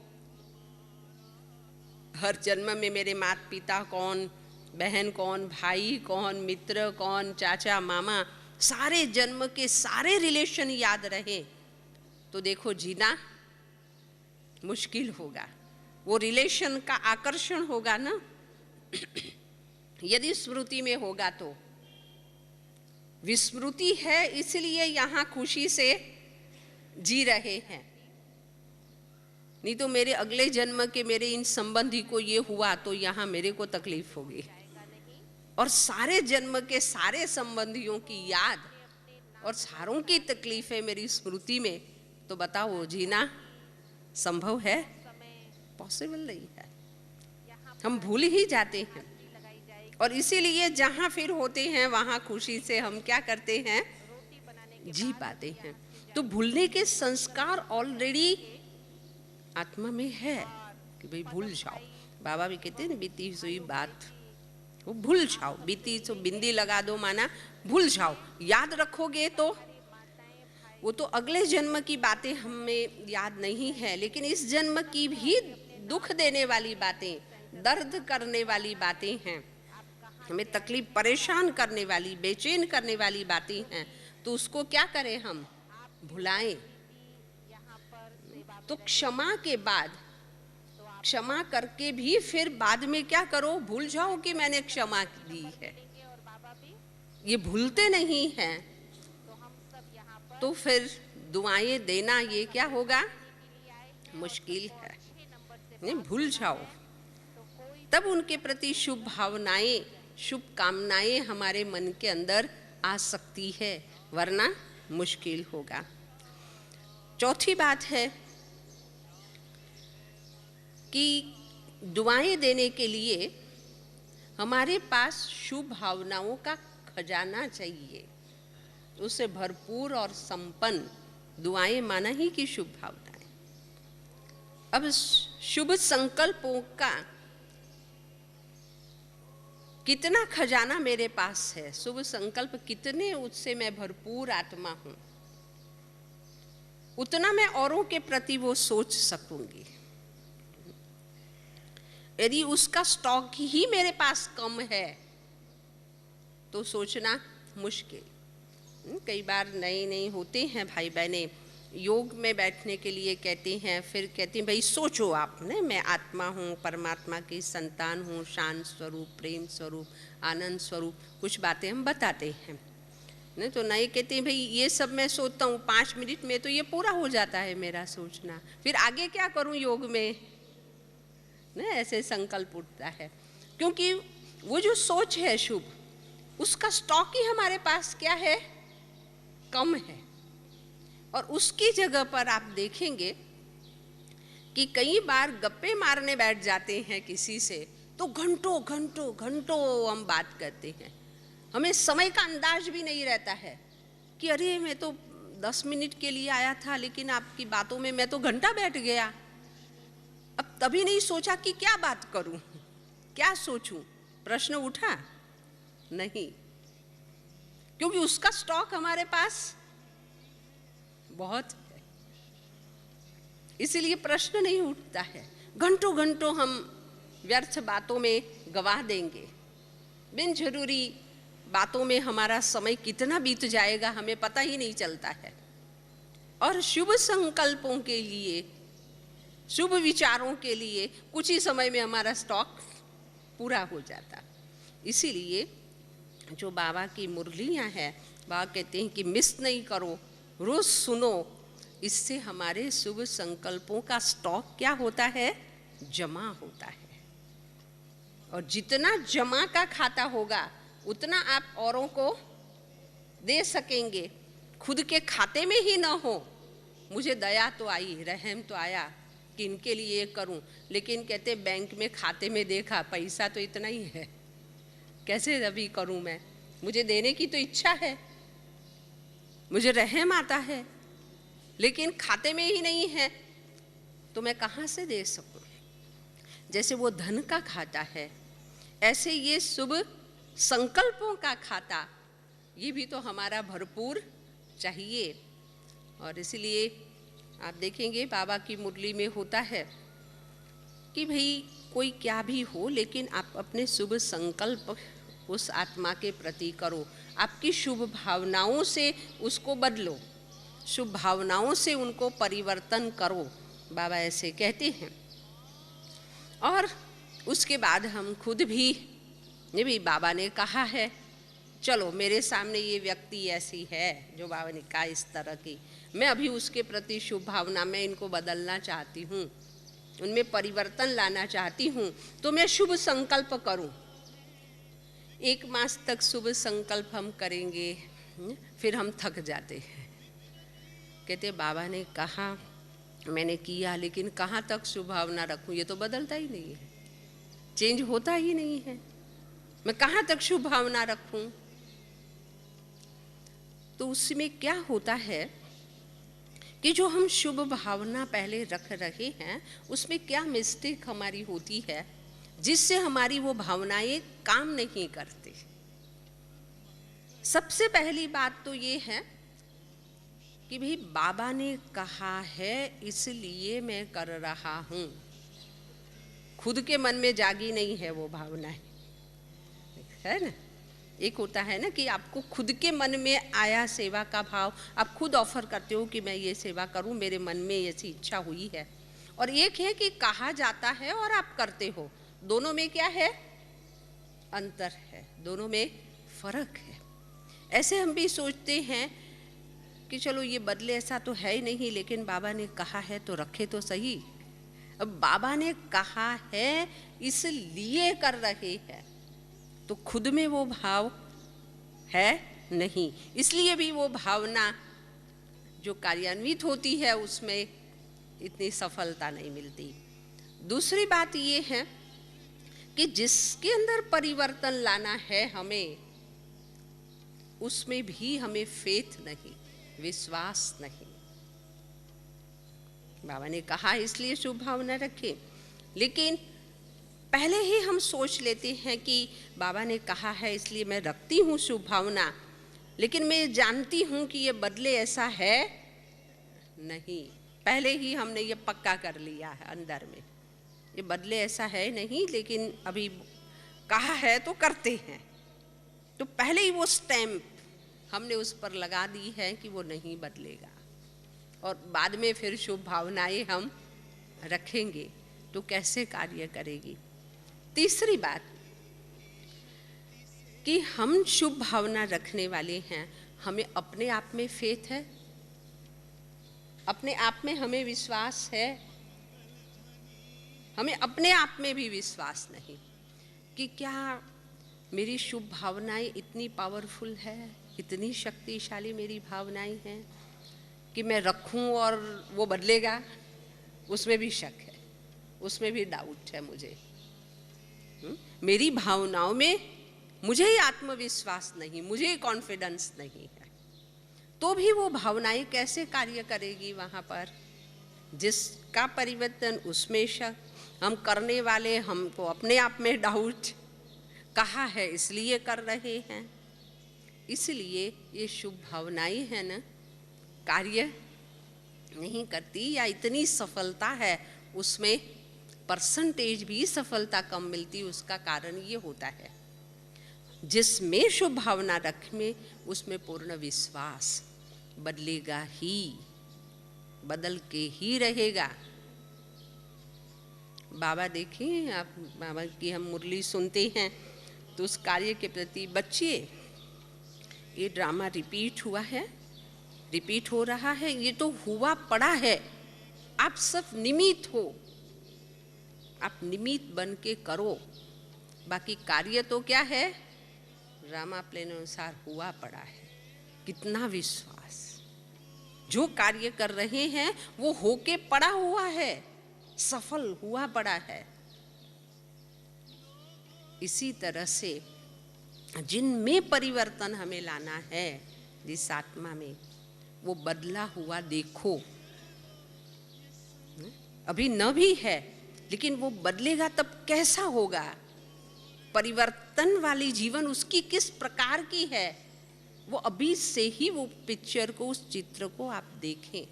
हर जन्म में मेरे माता पिता कौन, बहन कौन, भाई कौन, मित्र कौन, चाचा मामा, सारे जन्म के सारे रिलेशन याद रहे तो देखो जीना मुश्किल होगा। वो रिलेशन का आकर्षण होगा ना यदि स्मृति में होगा तो। विस्मृति है इसलिए यहाँ खुशी से जी रहे हैं, नहीं तो मेरे अगले जन्म के मेरे इन संबंधी को ये हुआ तो यहाँ मेरे को तकलीफ होगी। और सारे जन्म के सारे संबंधियों की याद और सारों की तकलीफें मेरी स्मृति में, तो बताओ जीना संभव है? पॉसिबल नहीं है, हम भूल ही जाते हैं। और इसीलिए जहाँ फिर होते हैं वहाँ खुशी से हम क्या करते हैं, जी पाते हैं। तो भूलने के संस्कार ऑलरेडी आत्मा में है कि भाई भूल जाओ। बाबा भी कहते हैं बीती हुई बात वो भूल जाओ, बीती तो बिंदी लगा दो, माना भूल जाओ। याद रखोगे तो वो तो अगले जन्म की बातें हमें याद नहीं है, लेकिन इस जन्म की भी दुख देने वाली बातें, दर्द करने वाली बातें हैं, हमें तकलीफ परेशान करने वाली, बेचैन करने वाली बातें हैं, तो उसको क्या करें हम, भुलाएं। तो क्षमा के बाद, क्षमा करके भी फिर बाद में क्या करो, भूल जाओ कि मैंने क्षमा दी है, ये भूलते नहीं हैं। तो फिर दुआएं देना ये क्या होगा, मुश्किल है। नहीं, भूल जाओ, तब उनके प्रति शुभ भावनाएं, शुभ कामनाएं हमारे मन के अंदर आ सकती है, वरना मुश्किल होगा। चौथी बात है कि दुआएं देने के लिए हमारे पास शुभ भावनाओं का खजाना चाहिए, उससे भरपूर और संपन्न दुआएं माना ही कि शुभ भावनाएं। अब शुभ संकल्पों का कितना खजाना मेरे पास है, शुभ संकल्प कितने, उससे मैं भरपूर आत्मा हूं, उतना मैं औरों के प्रति वो सोच सकूंगी। यदि उसका स्टॉक ही मेरे पास कम है तो सोचना मुश्किल। कई बार नए नए होते हैं भाई बहने, योग में बैठने के लिए कहते हैं, फिर कहते हैं भाई सोचो आपने, मैं आत्मा हूँ, परमात्मा की संतान हूँ, शांत स्वरूप, प्रेम स्वरूप, आनंद स्वरूप, कुछ बातें हम बताते हैं। नहीं तो नए कहते हैं भाई ये सब मैं सोचता हूँ 5 मिनट में तो ये पूरा हो जाता है मेरा सोचना, फिर आगे क्या करूँ योग में, ना ऐसे संकल्प उठता है। क्योंकि वो जो सोच है शुभ, उसका स्टॉक ही हमारे पास क्या है, कम है। और उसकी जगह पर आप देखेंगे कि कई बार गप्पे मारने बैठ जाते हैं किसी से तो घंटों घंटों घंटों हम बात करते हैं, हमें समय का अंदाज भी नहीं रहता है कि अरे मैं तो 10 मिनट के लिए आया था लेकिन आपकी बातों में मैं तो घंटा बैठ गया। अब तभी नहीं सोचा कि क्या बात करूं, क्या सोचूं, प्रश्न उठा नहीं, क्योंकि उसका स्टॉक हमारे पास बहुत है, इसीलिए प्रश्न नहीं उठता है। घंटों घंटों हम व्यर्थ बातों में गवा देंगे, बिन जरूरी बातों में हमारा समय कितना बीत जाएगा हमें पता ही नहीं चलता है। और शुभ संकल्पों के लिए, शुभ विचारों के लिए कुछ ही समय में हमारा स्टॉक पूरा हो जाता। इसीलिए जो बाबा की मुरलियां हैं, बाबा कहते हैं कि मिस नहीं करो, रोज सुनो, इससे हमारे शुभ संकल्पों का स्टॉक क्या होता है, जमा होता है। और जितना जमा का खाता होगा उतना आप औरों को दे सकेंगे। खुद के खाते में ही ना हो, मुझे दया तो आई, रहम तो आया कि इनके लिए करूं, लेकिन कहते बैंक में खाते में देखा पैसा तो इतना ही है, कैसे अभी करूं मैं, मुझे देने की तो इच्छा है, मुझे रहम आता है, लेकिन खाते में ही नहीं है तो मैं कहाँ से दे सकूं। जैसे वो धन का खाता है, ऐसे ये शुभ संकल्पों का खाता, ये भी तो हमारा भरपूर चाहिए। और इसलिए आप देखेंगे बाबा की मुरली में होता है कि भाई कोई क्या भी हो, लेकिन आप अपने शुभ संकल्प उस आत्मा के प्रति करो, आपकी शुभ भावनाओं से उसको बदलो, शुभ भावनाओं से उनको परिवर्तन करो, बाबा ऐसे कहते हैं। और उसके बाद हम खुद भी, ये भी बाबा ने कहा है, चलो मेरे सामने ये व्यक्ति ऐसी है जो बाबा ने कहा इस तरह की, मैं अभी उसके प्रति शुभ भावना में इनको बदलना चाहती हूँ, उनमें परिवर्तन लाना चाहती हूँ, तो मैं शुभ संकल्प करूँ। 1 मास तक शुभ संकल्प हम करेंगे, फिर हम थक जाते हैं, कहते बाबा ने कहा, मैंने किया, लेकिन कहाँ तक शुभ भावना रखूँ, ये तो बदलता ही नहीं है, चेंज होता ही नहीं है, मैं कहाँ तक शुभ भावना रखूँ। तो उसमें क्या होता है कि जो हम शुभ भावना पहले रख रहे हैं उसमें क्या मिस्टेक हमारी होती है जिससे हमारी वो भावनाएं काम नहीं करती। सबसे पहली बात तो ये है कि भाई बाबा ने कहा है इसलिए मैं कर रहा हूँ, खुद के मन में जागी नहीं है वो भावनाएं, है ना। एक होता है ना कि आपको खुद के मन में आया सेवा का भाव, आप खुद ऑफर करते हो कि मैं ये सेवा करूं, मेरे मन में ऐसी इच्छा हुई है, और एक है कि कहा जाता है और आप करते हो, दोनों में क्या है, अंतर है, दोनों में फर्क है। ऐसे हम भी सोचते हैं कि चलो ये बदले, ऐसा तो है ही नहीं, लेकिन बाबा ने कहा है तो रखे तो सही। अब बाबा ने कहा है इसलिए कर रहे हैं, तो खुद में वो भाव है नहीं, इसलिए भी वो भावना जो कार्यान्वित होती है उसमें इतनी सफलता नहीं मिलती। दूसरी बात ये है कि जिसके अंदर परिवर्तन लाना है हमें, उसमें भी हमें फेथ नहीं, विश्वास नहीं। बाबा ने कहा इसलिए शुभ भावना रखें, लेकिन पहले ही हम सोच लेते हैं कि बाबा ने कहा है इसलिए मैं रखती हूँ शुभ भावना, लेकिन मैं जानती हूँ कि ये बदले ऐसा है नहीं, पहले ही हमने ये पक्का कर लिया है अंदर में। ये बदले ऐसा है नहीं, लेकिन अभी कहा है तो करते हैं। तो पहले ही वो स्टैम्प हमने उस पर लगा दी है कि वो नहीं बदलेगा, और बाद में फिर शुभ भावनाएं हम रखेंगे तो कैसे कार्य करेगी। तीसरी बात कि हम शुभ भावना रखने वाले हैं, हमें अपने आप में फेथ है, अपने आप में हमें विश्वास है। हमें अपने आप में भी विश्वास नहीं कि क्या मेरी शुभ भावनाएं इतनी पावरफुल है, इतनी शक्तिशाली मेरी भावनाएं हैं कि मैं रखूं और वो बदलेगा। उसमें भी शक है, उसमें भी डाउट है मुझे। मेरी भावनाओं में मुझे ही आत्मविश्वास नहीं, मुझे ही कॉन्फिडेंस नहीं है, तो भी वो भावनाएं कैसे कार्य करेगी वहाँ पर। जिसका परिवर्तन उसमें शक, हम करने वाले हमको अपने आप में डाउट, कहा है इसलिए कर रहे हैं। इसलिए ये शुभ भावनाएं हैं ना, कार्य नहीं करती, या इतनी सफलता है उसमें परसेंटेज भी सफलता कम मिलती। उसका कारण ये होता है जिसमें शुभ भावना रखें उसमें पूर्ण विश्वास, बदलेगा ही, बदल के ही रहेगा। बाबा देखिए, आप बाबा की हम मुरली सुनते हैं तो उस कार्य के प्रति बच्चे, ये ड्रामा रिपीट हुआ है, रिपीट हो रहा है, ये तो हुआ पड़ा है, आप सब निमित्त हो, आप निमित्त बन के करो, बाकी कार्य तो क्या है, ड्रामा प्ले अनुसार हुआ पड़ा है। कितना विश्वास, जो कार्य कर रहे हैं वो होके पड़ा हुआ है, सफल हुआ पड़ा है। इसी तरह से जिनमें परिवर्तन हमें लाना है, जिस आत्मा में, वो बदला हुआ देखो। अभी न भी है लेकिन वो बदलेगा तब कैसा होगा, परिवर्तन वाली जीवन उसकी किस प्रकार की है, वो अभी से ही वो पिक्चर को, उस चित्र को आप देखें।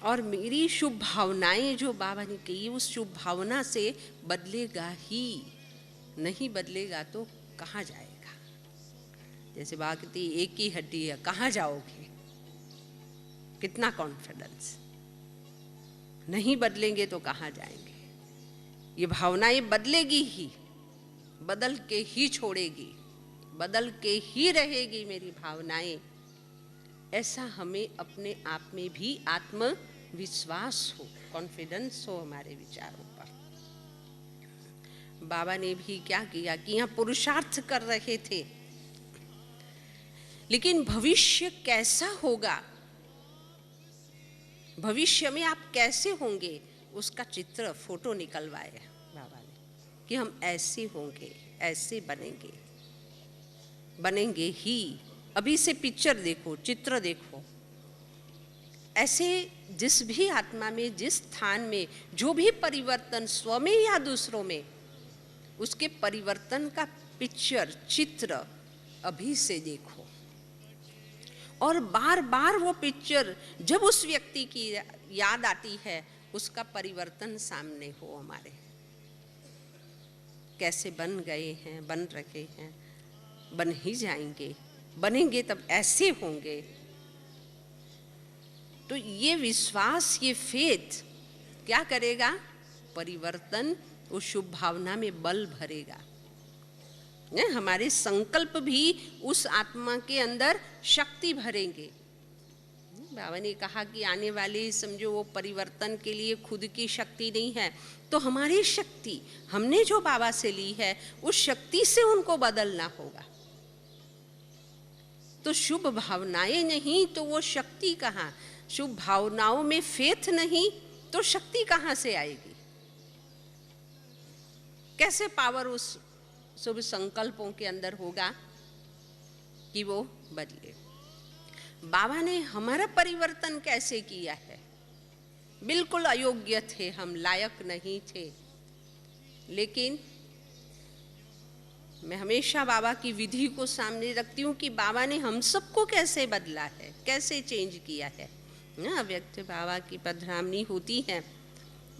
और मेरी शुभ भावनाएं जो बाबा ने कही, उस शुभ भावना से बदलेगा ही, नहीं बदलेगा तो कहाँ जाएगा। जैसे बाबा कहती एक ही हड्डी है, कहाँ जाओगे, कितना कॉन्फिडेंस, नहीं बदलेंगे तो कहाँ जाएंगे। ये भावनाएं बदलेगी ही, बदल के ही छोड़ेगी, बदल के ही रहेगी मेरी भावनाएं। ऐसा हमें अपने आप में भी आत्मविश्वास हो, कॉन्फिडेंस हो हमारे विचारों पर। बाबा ने भी क्या किया कि यहाँ पुरुषार्थ कर रहे थे, लेकिन भविष्य कैसा होगा, भविष्य में आप कैसे होंगे, उसका चित्र, फोटो निकलवाया बाबा ने कि हम ऐसे होंगे, ऐसे बनेंगे, बनेंगे ही। अभी से पिक्चर देखो, चित्र देखो। ऐसे जिस भी आत्मा में, जिस स्थान में जो भी परिवर्तन स्व में या दूसरों में, उसके परिवर्तन का पिक्चर, चित्र अभी से देखो। और बार बार वो पिक्चर जब उस व्यक्ति की याद आती है, उसका परिवर्तन सामने हो हमारे, कैसे बन गए हैं, बन रहे हैं, बन ही जाएंगे, बनेंगे तब ऐसे होंगे। तो ये विश्वास, ये फेथ क्या करेगा, परिवर्तन उस शुभ भावना में बल भरेगा। हमारे संकल्प भी उस आत्मा के अंदर शक्ति भरेंगे। बाबा ने कहा कि आने वाले समझो वो परिवर्तन के लिए खुद की शक्ति नहीं है, तो हमारी शक्ति हमने जो बाबा से ली है, उस शक्ति से उनको बदलना होगा। तो शुभ भावनाएं नहीं तो वो शक्ति कहाँ, शुभ भावनाओं में फेथ नहीं तो शक्ति कहाँ से आएगी, कैसे पावर उस शुभ संकल्पों के अंदर होगा कि वो बदले। बाबा ने हमारा परिवर्तन कैसे किया है, बिल्कुल अयोग्य थे हम, लायक नहीं थे, लेकिन मैं हमेशा बाबा की विधि को सामने रखती हूँ कि बाबा ने हम सबको कैसे बदला है, कैसे चेंज किया है। ना व्यक्त बाबा की पधरामनी होती है,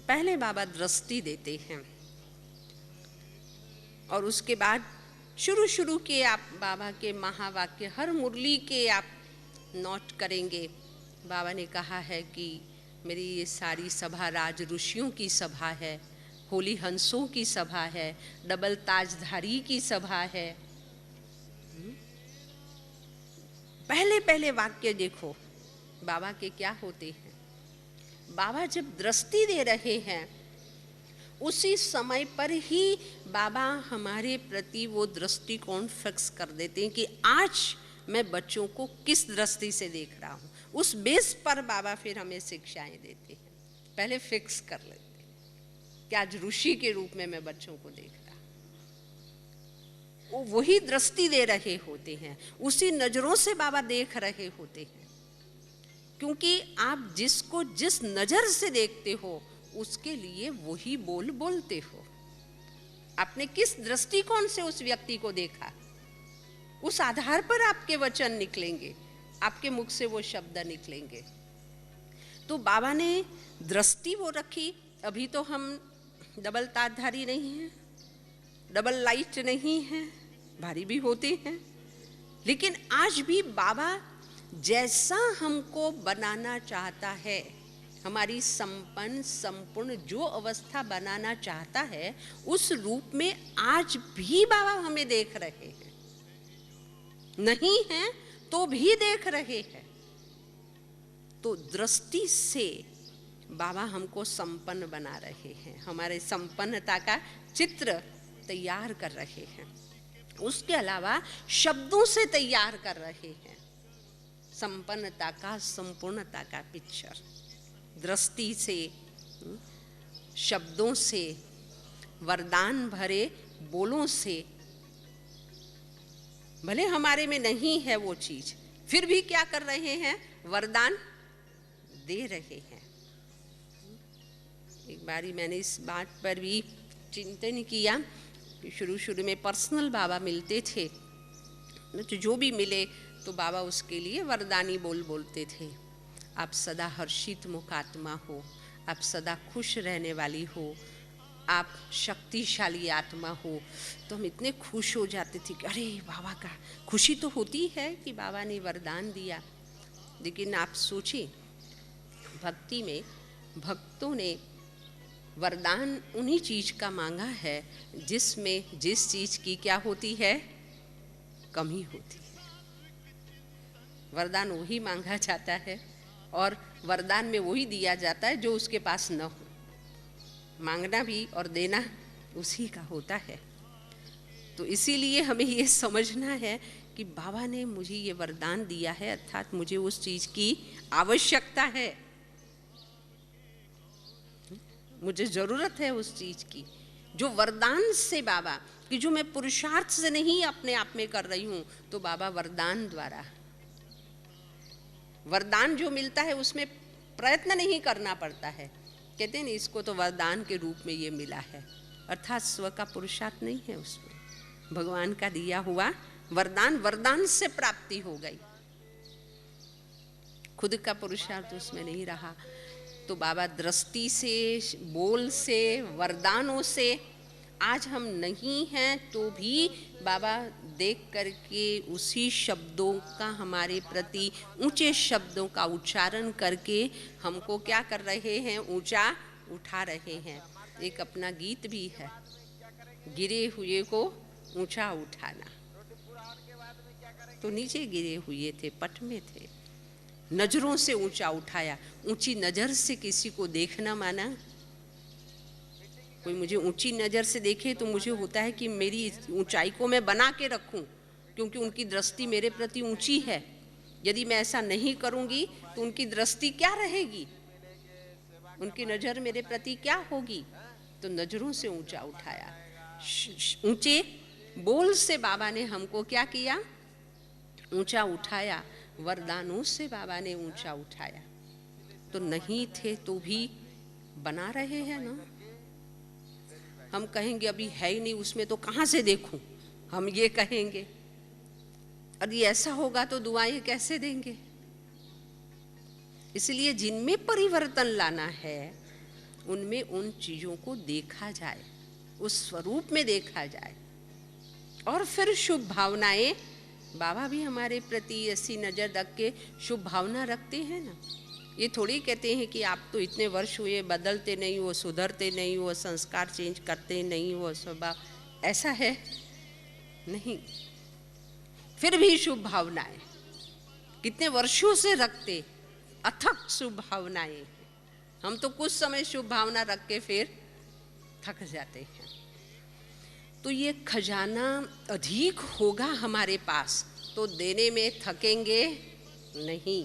पहले बाबा दृष्टि देते हैं और उसके बाद शुरू के आप बाबा के महावाक्य हर मुरली के आप नोट करेंगे। बाबा ने कहा है कि मेरी ये सारी सभा राज ऋषियों की सभा है, होली हंसों की सभा है, डबल ताजधारी की सभा है। पहले वाक्य देखो बाबा के क्या होते हैं। बाबा जब दृष्टि दे रहे हैं उसी समय पर ही बाबा हमारे प्रति वो दृष्टिकोण फिक्स कर देते हैं कि आज मैं बच्चों को किस दृष्टि से देख रहा हूँ। उस बेस पर बाबा फिर हमें शिक्षाएं देते हैं, पहले फिक्स कर लेते हैं कि आज ऋषि के रूप में मैं बच्चों को देख रहा हूँ। वो वही दृष्टि दे रहे होते हैं, उसी नजरों से बाबा देख रहे होते हैं, क्योंकि आप जिसको जिस नजर से देखते हो उसके लिए वही बोल बोलते हो। आपने किस दृष्टिकोण से उस व्यक्ति को देखा, उस आधार पर आपके वचन निकलेंगे, आपके मुख से वो शब्द निकलेंगे। तो बाबा ने दृष्टि वो रखी। अभी तो हम डबल ताजधारी नहीं हैं, डबल लाइट नहीं हैं, भारी भी होते हैं, लेकिन आज भी बाबा जैसा हमको बनाना चाहता है, हमारी संपन्न संपूर्ण जो अवस्था बनाना चाहता है, उस रूप में आज भी बाबा हमें देख रहे हैं। नहीं है तो भी देख रहे हैं। तो दृष्टि से बाबा हमको संपन्न बना रहे हैं, हमारे संपन्नता का चित्र तैयार कर रहे हैं। उसके अलावा शब्दों से तैयार कर रहे हैं संपन्नता का, संपूर्णता का पिक्चर। दृष्टि से, शब्दों से, वरदान भरे बोलों से। भले हमारे में नहीं है वो चीज, फिर भी क्या कर रहे हैं, वरदान दे रहे हैं। एक बारी मैंने इस बात पर भी चिंतन किया कि शुरू में पर्सनल बाबा मिलते थे, तो जो भी मिले तो बाबा उसके लिए वरदानी बोलते थे। आप सदा हर्षित मुख आत्मा हो, आप सदा खुश रहने वाली हो, आप शक्तिशाली आत्मा हो। तो हम इतने खुश हो जाते थे कि अरे बाबा का खुशी तो होती है कि बाबा ने वरदान दिया। लेकिन आप सोचिए, भक्ति में भक्तों ने वरदान उन्हीं चीज का मांगा है जिसमें जिस चीज की क्या होती है, कमी होती है। वरदान वही मांगा जाता है और वरदान में वही दिया जाता है जो उसके पास न हो। मांगना भी और देना उसी का होता है। तो इसीलिए हमें ये समझना है कि बाबा ने मुझे ये वरदान दिया है, अर्थात मुझे उस चीज की आवश्यकता है, मुझे जरूरत है उस चीज की जो वरदान से बाबा कि जो मैं पुरुषार्थ से नहीं अपने आप में कर रही हूं, तो बाबा वरदान द्वारा, वरदान जो मिलता है उसमें प्रयत्न नहीं करना पड़ता है। कहते हैं ना, इसको तो वरदान के रूप में ये मिला है, अर्थात स्व का पुरुषार्थ नहीं है उसमें, भगवान का दिया हुआ वरदान, वरदान से प्राप्ति हो गई, खुद का पुरुषार्थ उसमें नहीं रहा। तो बाबा दृष्टि से, बोल से, वरदानों से आज हम नहीं हैं तो भी बाबा देख करके उसी शब्दों का हमारे प्रति, ऊंचे शब्दों का उच्चारण करके हमको क्या कर रहे हैं, ऊंचा उठा रहे हैं। एक अपना गीत भी है, गिरे हुए को ऊंचा उठाना। तो नीचे गिरे हुए थे, पट में थे, नजरों से ऊंचा उठाया। ऊंची नजर से किसी को देखना माना, कोई मुझे ऊंची नज़र से देखे तो मुझे होता है कि मेरी ऊंचाई को मैं बना के रखूं, क्योंकि उनकी दृष्टि मेरे प्रति ऊंची है। यदि मैं ऐसा नहीं करूंगी तो उनकी दृष्टि क्या रहेगी, उनकी नज़र मेरे प्रति क्या होगी। तो नज़रों से ऊंचा उठाया, ऊंचे बोल से बाबा ने हमको क्या किया, ऊंचा उठाया। वरदानों से बाबा ने ऊंचा उठाया। तो नहीं थे तो भी बना रहे हैं ना। हम कहेंगे अभी है ही नहीं उसमें तो कहाँ से देखूं, हम ये कहेंगे। यदि ऐसा होगा तो दुआएं कैसे देंगे। इसलिए जिनमें परिवर्तन लाना है उनमें उन चीज़ों को देखा जाए, उस स्वरूप में देखा जाए। और फिर शुभ भावनाएं, बाबा भी हमारे प्रति ऐसी नज़र रख के शुभ भावना रखते हैं ना। ये थोड़ी कहते हैं कि आप तो इतने वर्ष हुए, बदलते नहीं हो, सुधरते नहीं हो, संस्कार चेंज करते नहीं हो, स्वभाव ऐसा है नहीं। फिर भी शुभ भावनाएं कितने वर्षों से रखते, अथक शुभ भावनाएं। हम तो कुछ समय शुभ भावना रख के फिर थक जाते हैं। तो ये खजाना अधिक होगा हमारे पास तो देने में थकेंगे नहीं,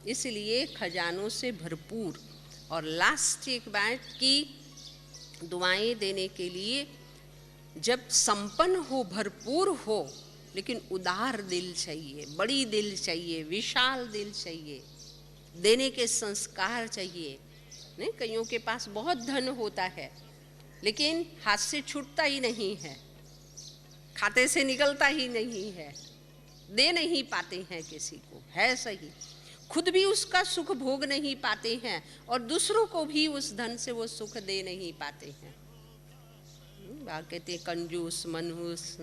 इसलिए खजानों से भरपूर। और लास्ट एक बात कि दुआएं देने के लिए जब संपन्न हो, भरपूर हो, लेकिन उदार दिल चाहिए, बड़ी दिल चाहिए, विशाल दिल चाहिए, देने के संस्कार चाहिए। नहीं, कईयों के पास बहुत धन होता है लेकिन हाथ से छूटता ही नहीं है, खाते से निकलता ही नहीं है, दे नहीं पाते हैं किसी को, है सही, खुद भी उसका सुख भोग नहीं पाते हैं और दूसरों को भी उस धन से वो सुख दे नहीं पाते हैं। बात कहते हैं कंजूस, मनहूस,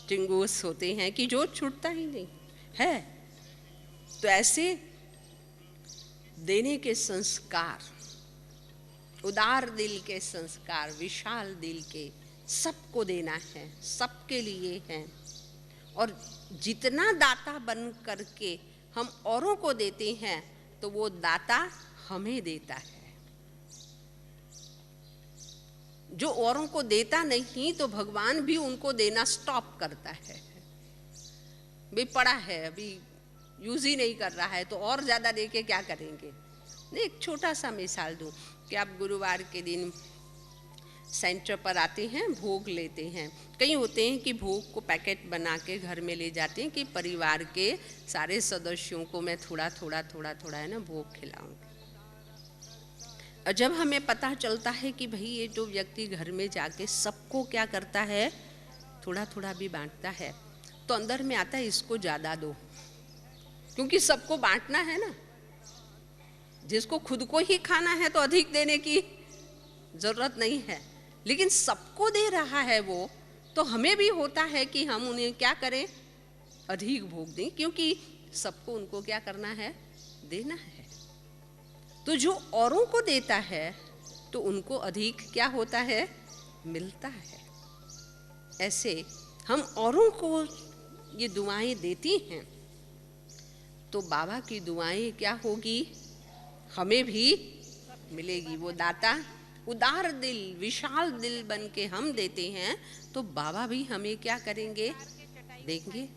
टिंगूस होते हैं कि जो छूटता ही नहीं है। तो ऐसे देने के संस्कार, उदार दिल के संस्कार, विशाल दिल के, सबको देना है, सबके लिए है। और जितना दाता बन करके हम औरों को देते हैं तो वो दाता हमें देता है। जो औरों को देता नहीं तो भगवान भी उनको देना स्टॉप करता है। भी पड़ा है, अभी यूज ही नहीं कर रहा है तो और ज़्यादा दे के क्या करेंगे। नहीं, एक छोटा सा मिसाल दूँ कि आप गुरुवार के दिन सेंटर पर आते हैं, भोग लेते हैं। कई होते हैं कि भोग को पैकेट बना के घर में ले जाते हैं कि परिवार के सारे सदस्यों को मैं थोड़ा थोड़ा है ना भोग खिलाऊंगी। और जब हमें पता चलता है कि भाई ये जो व्यक्ति घर में जाके सबको क्या करता है, थोड़ा थोड़ा भी बांटता है, तो अंदर में आता है इसको ज़्यादा दो, क्योंकि सबको बांटना है ना। जिसको खुद को ही खाना है तो अधिक देने की जरूरत नहीं है, लेकिन सबको दे रहा है वो, तो हमें भी होता है कि हम उन्हें क्या करें, अधिक भोग दें, क्योंकि सबको उनको क्या करना है, देना है। तो जो औरों को देता है तो उनको अधिक क्या होता है, मिलता है। ऐसे हम औरों को ये दुआएं देती हैं तो बाबा की दुआएं क्या होगी, हमें भी मिलेगी। वो दाता उदार दिल, विशाल दिल बन के हम देते हैं तो बाबा भी हमें क्या करेंगे, देंगे।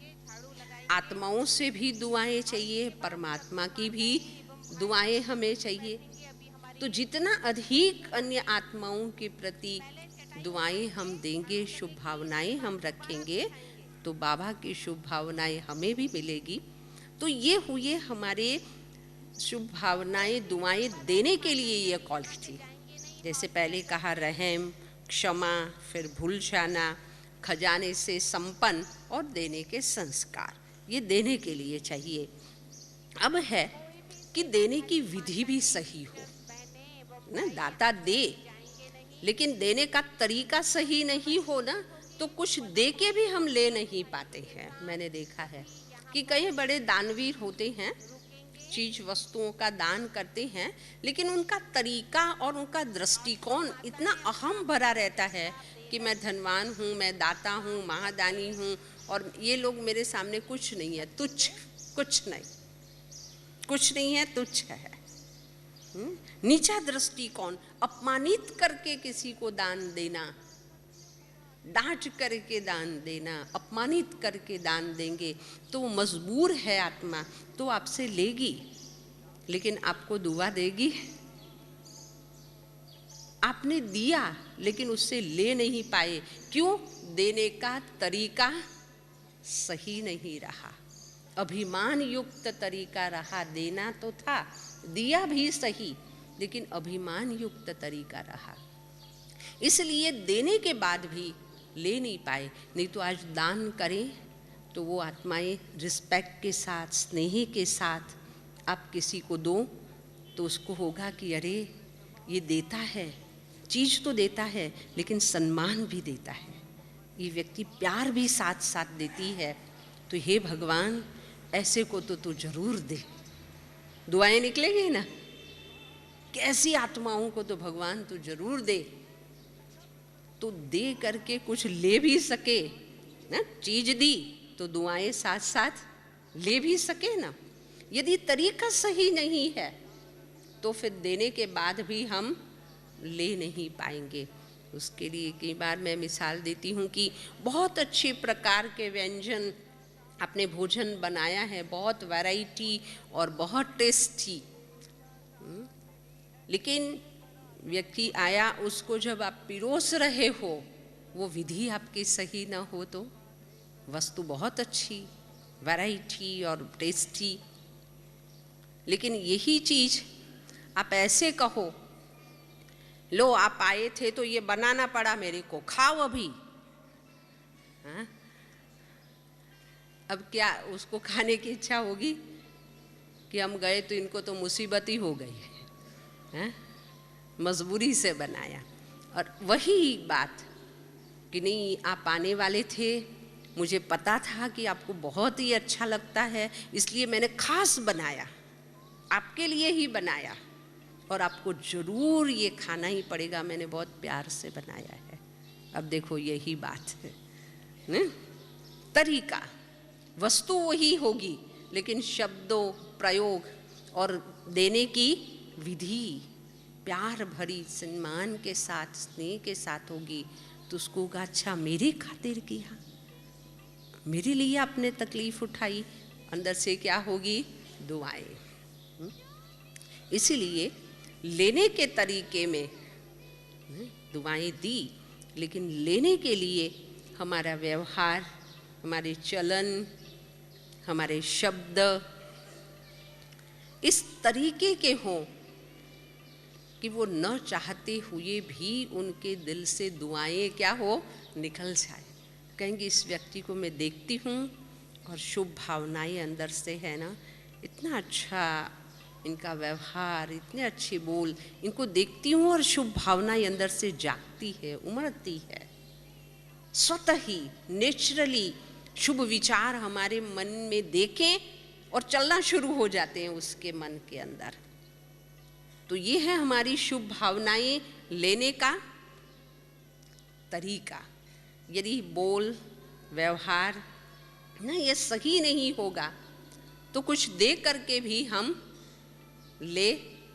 आत्माओं से भी दुआएं चाहिए, परमात्मा की भी दुआएं हमें चाहिए। तो जितना अधिक अन्य आत्माओं के प्रति दुआएं हम देंगे, शुभ भावनाएं हम रखेंगे, तो बाबा की शुभ भावनाएं हमें भी मिलेगी। तो ये हुए हमारे शुभ भावनाएं, दुआएं देने के लिए ये क्वालिटी। जैसे पहले कहा रहम, क्षमा, फिर भूल जाना, खजाने से संपन्न और देने के संस्कार, ये देने के लिए चाहिए। अब है कि देने की विधि भी सही हो ना। दाता दे, लेकिन देने का तरीका सही नहीं हो ना तो कुछ दे के भी हम ले नहीं पाते हैं। मैंने देखा है कि कई बड़े दानवीर होते हैं, चीज वस्तुओं का दान करते हैं, लेकिन उनका तरीका और उनका दृष्टिकोण इतना अहम भरा रहता है कि मैं धनवान हूँ, मैं दाता हूँ, महादानी हूँ, और ये लोग मेरे सामने कुछ नहीं है, तुच्छ, कुछ नहीं है, तुच्छ है। नीचा दृष्टिकोण, अपमानित करके किसी को दान देना, डांट करके दान देना, अपमानित करके दान देंगे तो वो मजबूर है आत्मा, तो आपसे लेगी, लेकिन आपको दुआ देगी। आपने दिया लेकिन उससे ले नहीं पाए, क्यों? देने का तरीका सही नहीं रहा, अभिमान युक्त तरीका रहा। देना तो था, दिया भी सही, लेकिन अभिमान युक्त तरीका रहा, इसलिए देने के बाद भी ले नहीं पाए। नहीं तो आज दान करें तो वो आत्माएं रिस्पेक्ट के साथ, स्नेह के साथ आप किसी को दो तो उसको होगा कि अरे ये देता है, चीज तो देता है लेकिन सम्मान भी देता है। ये व्यक्ति प्यार भी साथ साथ देती है। तो हे भगवान, ऐसे को तो तू जरूर दे। दुआएं निकलेंगी ना, कैसी आत्माओं को तो भगवान तू जरूर दे। तो दे करके कुछ ले भी सके ना, चीज दी तो दुआएं साथ साथ ले भी सके ना। यदि तरीका सही नहीं है तो फिर देने के बाद भी हम ले नहीं पाएंगे। उसके लिए कई बार मैं मिसाल देती हूँ कि बहुत अच्छे प्रकार के व्यंजन अपने भोजन बनाया है, बहुत वैरायटी और बहुत टेस्टी, लेकिन व्यक्ति आया, उसको जब आप पिरोस रहे हो, वो विधि आपकी सही ना हो तो वस्तु बहुत अच्छी, वैरायटी और टेस्टी, लेकिन यही चीज आप ऐसे कहो, लो आप आए थे तो ये बनाना पड़ा मेरे को, खाओ अभी। हाँ? अब क्या उसको खाने की इच्छा होगी कि हम गए तो इनको तो मुसीबत ही हो गई है, मजबूरी से बनाया। और वही बात कि नहीं, आप आने वाले थे, मुझे पता था कि आपको बहुत ही अच्छा लगता है, इसलिए मैंने खास बनाया, आपके लिए ही बनाया और आपको जरूर ये खाना ही पड़ेगा, मैंने बहुत प्यार से बनाया है। अब देखो यही बात है न? तरीका, वस्तु वही होगी लेकिन शब्दों, प्रयोग और देने की विधि प्यार भरी, सम्मान के साथ, स्नेह के साथ होगी। तो उसको होगा, अच्छा मेरे खातिर किया, मेरे लिए आपने तकलीफ उठाई, अंदर से क्या होगी, दुआएं। इसीलिए लेने के तरीके में दुआएं दी, लेकिन लेने के लिए हमारा व्यवहार, हमारे चलन, हमारे शब्द इस तरीके के हों कि वो न चाहते हुए भी उनके दिल से दुआएं क्या हो, निकल जाए। कहेंगे इस व्यक्ति को मैं देखती हूँ और शुभ भावनाएं अंदर से है ना, इतना अच्छा इनका व्यवहार, इतने अच्छे बोल, इनको देखती हूँ और शुभ भावनाएं अंदर से जागती है, उमड़ती है। स्वतः ही नेचुरली शुभ विचार हमारे मन में देखें और चलना शुरू हो जाते हैं उसके मन के अंदर। तो ये है हमारी शुभ भावनाएं लेने का तरीका। यदि बोल, व्यवहार ना ये सही नहीं होगा तो कुछ दे करके भी हम ले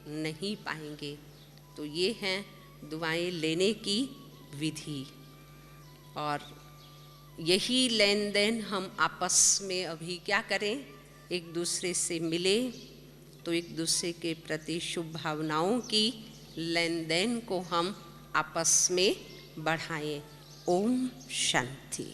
नहीं पाएंगे। तो ये हैं दुआएं लेने की विधि। और यही लेन देन हम आपस में अभी क्या करें, एक दूसरे से मिले तो एक दूसरे के प्रति शुभ भावनाओं की लेन देन को हम आपस में बढ़ाएं। ओम शांति।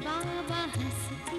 बाबा हंसते